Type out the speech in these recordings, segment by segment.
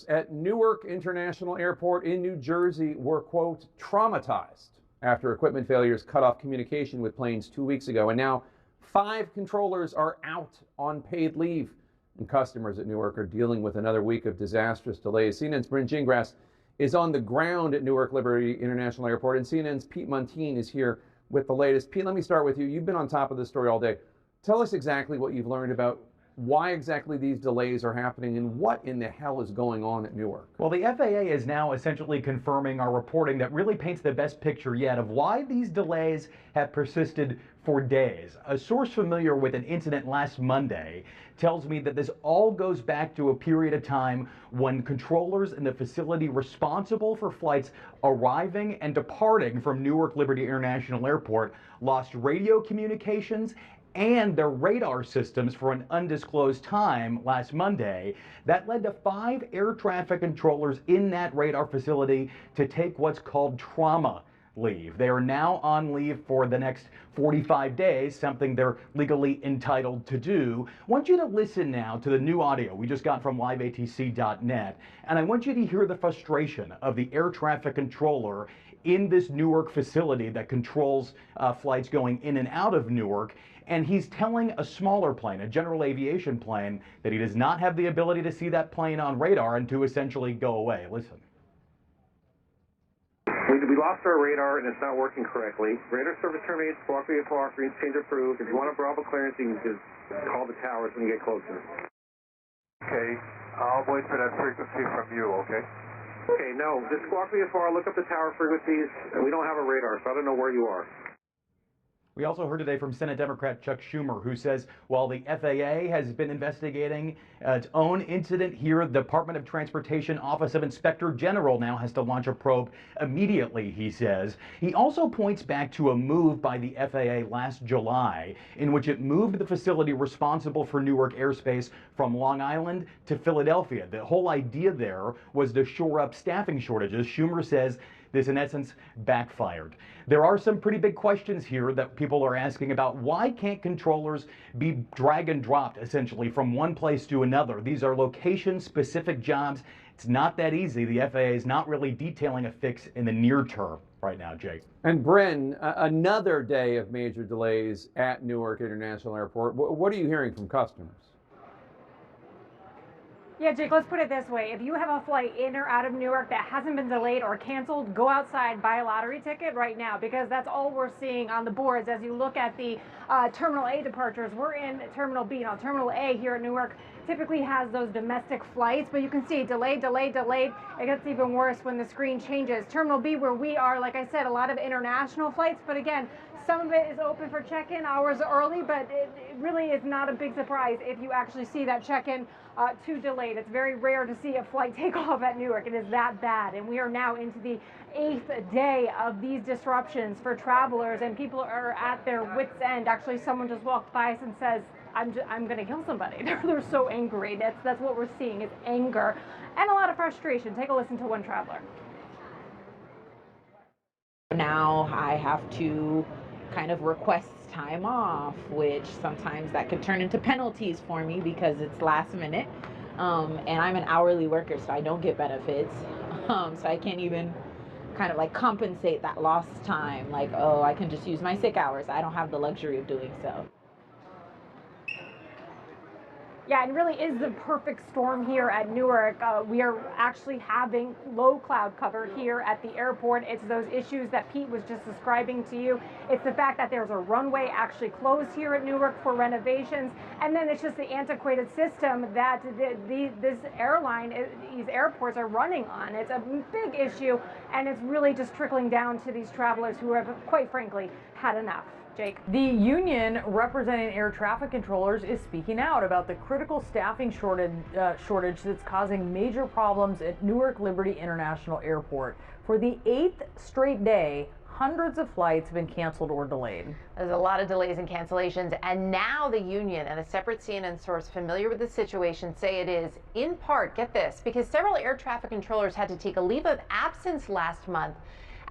At Newark International Airport in New Jersey were, quote, traumatized after equipment failures cut off communication with planes 2 weeks ago. And now 5 controllers are out on paid leave. And customers at Newark are dealing with another week of disastrous delays. CNN's Bryn Gingras is on the ground at Newark Liberty International Airport, and CNN's Pete Montine is here with the latest. Pete, let me start with you. You've been on top of this story all day. Tell us exactly what you've learned about why exactly these delays are happening and what in the hell is going on at Newark. Well, the FAA is now essentially confirming our reporting that really paints the best picture yet of why these delays have persisted for days. A source familiar with an incident last Monday tells me that this all goes back to a period of time when controllers in the facility responsible for flights arriving and departing from Newark Liberty International Airport lost radio communications and their radar systems for an undisclosed time last Monday. That led to 5 air traffic controllers in that radar facility to take what's called trauma leave. They are now on leave for the next 45 days, something they're legally entitled to do. I want you to listen now to the new audio we just got from liveatc.net, and I want you to hear the frustration of the air traffic controller in this Newark facility that controls flights going in and out of Newark. And he's telling a smaller plane, a general aviation plane, that he does not have the ability to see that plane on radar and to essentially go away. Listen. We lost our radar and it's not working correctly. Radar service terminated, squawk VFR, green change approved. If you want a Bravo clearance, you can just call the towers when you get closer. Okay, I'll wait for that frequency from you, okay? Okay, no, just squawk VFR, look up the tower frequencies, and we don't have a radar, so I don't know where you are. We also heard today from Senate Democrat Chuck Schumer, who says while the FAA has been investigating its own incident here, the Department of Transportation Office of Inspector General now has to launch a probe immediately, he says. He also points back to a move by the FAA last July in which it moved the facility responsible for Newark airspace from Long Island to Philadelphia. The whole idea there was to shore up staffing shortages. Schumer says this, in essence, backfired. There are some pretty big questions here that people are asking about. Why can't controllers be drag and dropped, essentially, from one place to another? These are location-specific jobs. It's not that easy. The FAA is not really detailing a fix in the near term right now, Jake. And Bryn, another day of major delays at Newark International Airport. What are you hearing from customers? Yeah, Jake, let's put it this way. If you have a flight in or out of Newark that hasn't been delayed or canceled, go outside, buy a lottery ticket right now, because that's all we're seeing on the boards. As you look at the Terminal A departures, we're in Terminal B. Now, Terminal A here at Newark typically has those domestic flights, but you can see delayed, delayed, delayed. It gets even worse when the screen changes. Terminal B, where we are, like I said, a lot of international flights, but again, some of it is open for check-in hours early, but it really is not a big surprise if you actually see that check-in too delayed. It's very rare to see a flight take off at Newark. It is that bad, and we are now into the 8th day of these disruptions for travelers, and people are at their wits' end. Actually, someone just walked by us and says, I'm going to kill somebody. They're so angry. That's what we're seeing, is anger and a lot of frustration. Take a listen to one traveler. Now I have to kind of request time off, which sometimes that could turn into penalties for me because it's last minute. And I'm an hourly worker, so I don't get benefits. So I can't even kind of like compensate that lost time. Like, oh, I can just use my sick hours. I don't have the luxury of doing so. Yeah, it really is the perfect storm here at Newark. We are actually having low cloud cover here at the airport. It's those issues that Pete was just describing to you. It's the fact that there's a runway actually closed here at Newark for renovations. And then it's just the antiquated system that this airline, these airports are running on. It's a big issue, and it's really just trickling down to these travelers who have, quite frankly, had enough. Jake. The union representing air traffic controllers is speaking out about the critical staffing shortage that's causing major problems at Newark Liberty International Airport. For the 8th straight day, hundreds of flights have been canceled or delayed. There's a lot of delays and cancellations, and now the union and a separate CNN source familiar with the situation say it is, in part, get this, because several air traffic controllers had to take a leave of absence last month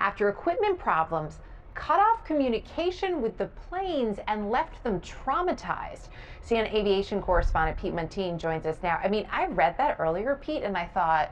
after equipment problems cut off communication with the planes and left them traumatized. CNN aviation correspondent Pete Montine joins us now. I mean, I read that earlier, Pete, and I thought,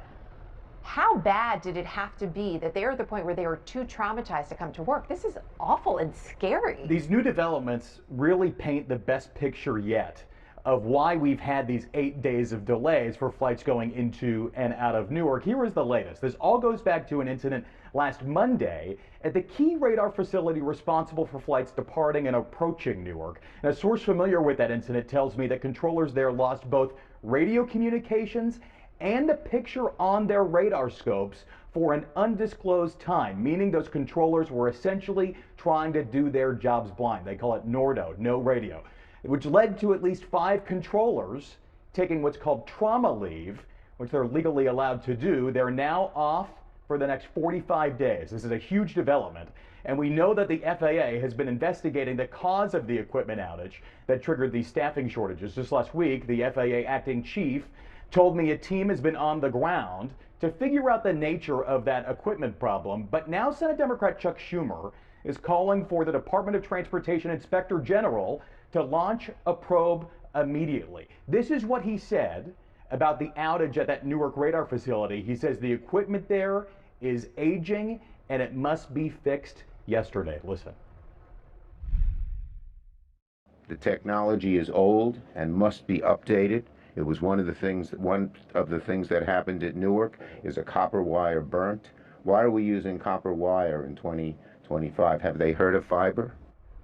how bad did it have to be that they were at the point where they were too traumatized to come to work? This is awful and scary. These new developments really paint the best picture yet of why we've had these 8 days of delays for flights going into and out of Newark. Here is the latest. This all goes back to an incident last Monday at the key radar facility responsible for flights departing and approaching Newark. And a source familiar with that incident tells me that controllers there lost both radio communications and a picture on their radar scopes for an undisclosed time, meaning those controllers were essentially trying to do their jobs blind. They call it NORDO, no radio, which led to at least 5 controllers taking what's called trauma leave, which they're legally allowed to do. They're now off for the next 45 days. This is a huge development. And we know that the FAA has been investigating the cause of the equipment outage that triggered these staffing shortages. Just last week, the FAA acting chief told me a team has been on the ground to figure out the nature of that equipment problem. But now Senate Democrat Chuck Schumer is calling for the Department of Transportation Inspector General to launch a probe immediately. This is what he said about the outage at that Newark radar facility. He says the equipment there is aging and it must be fixed yesterday. Listen. The technology is old and must be updated. It was one of the things that happened at Newark is a copper wire burnt. Why are we using copper wire in 2025? Have they heard of fiber?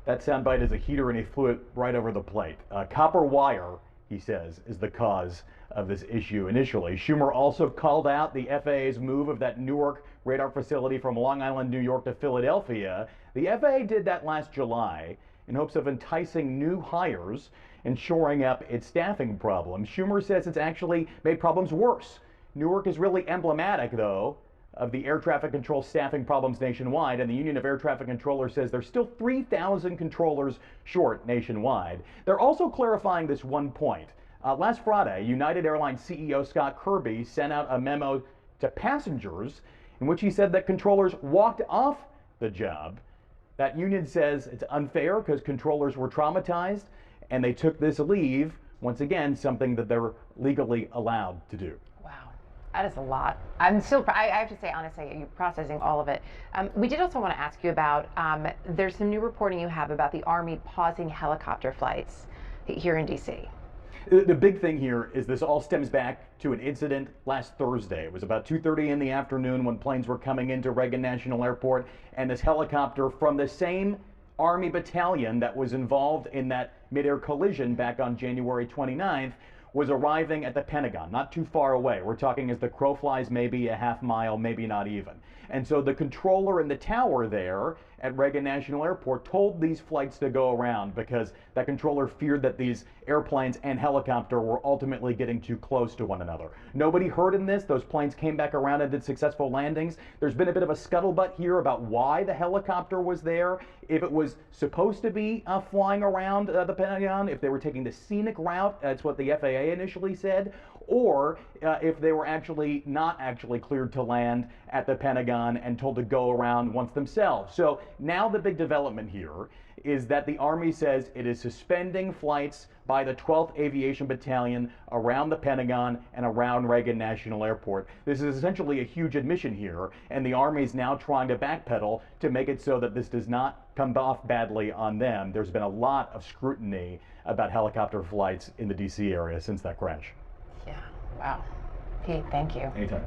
That soundbite is a heater and he flew it right over the plate. Copper wire, he says, is the cause of this issue initially. Schumer also called out the FAA's move of that Newark radar facility from Long Island, New York to Philadelphia. The FAA did that last July in hopes of enticing new hires and shoring up its staffing problems. Schumer says it's actually made problems worse. Newark is really emblematic, though, of the air traffic control staffing problems nationwide, and the Union of Air Traffic Controllers says there's still 3,000 controllers short nationwide. They're also clarifying this one point. Last Friday, United Airlines CEO Scott Kirby sent out a memo to passengers in which he said that controllers walked off the job. That union says it's unfair because controllers were traumatized and they took this leave, once again, something that they're legally allowed to do. That is a lot. I have to say, honestly, you're processing all of it. We did also want to ask you about, there's some new reporting you have about the Army pausing helicopter flights here in D.C. The big thing here is this all stems back to an incident last Thursday. It was about 2:30 in the afternoon when planes were coming into Reagan National Airport, and this helicopter from the same Army battalion that was involved in that mid-air collision back on January 29th was arriving at the Pentagon, not too far away. We're talking as the crow flies, maybe a half mile, maybe not even. And so the controller in the tower there at Reagan National Airport told these flights to go around because that controller feared that these airplanes and helicopter were ultimately getting too close to one another. Nobody heard in this. Those planes came back around and did successful landings. There's been a bit of a scuttlebutt here about why the helicopter was there, if it was supposed to be flying around the Pentagon, if they were taking the scenic route, that's what the FAA initially said, or if they were actually not actually cleared to land at the Pentagon and told to go around once themselves. So now the big development here is that the Army says it is suspending flights by the 12th Aviation Battalion around the Pentagon and around Reagan National Airport. This is essentially a huge admission here, and the Army is now trying to backpedal to make it so that this does not come off badly on them. There's been a lot of scrutiny about helicopter flights in the D.C. area since that crash. Yeah, wow. Pete, thank you. Anytime.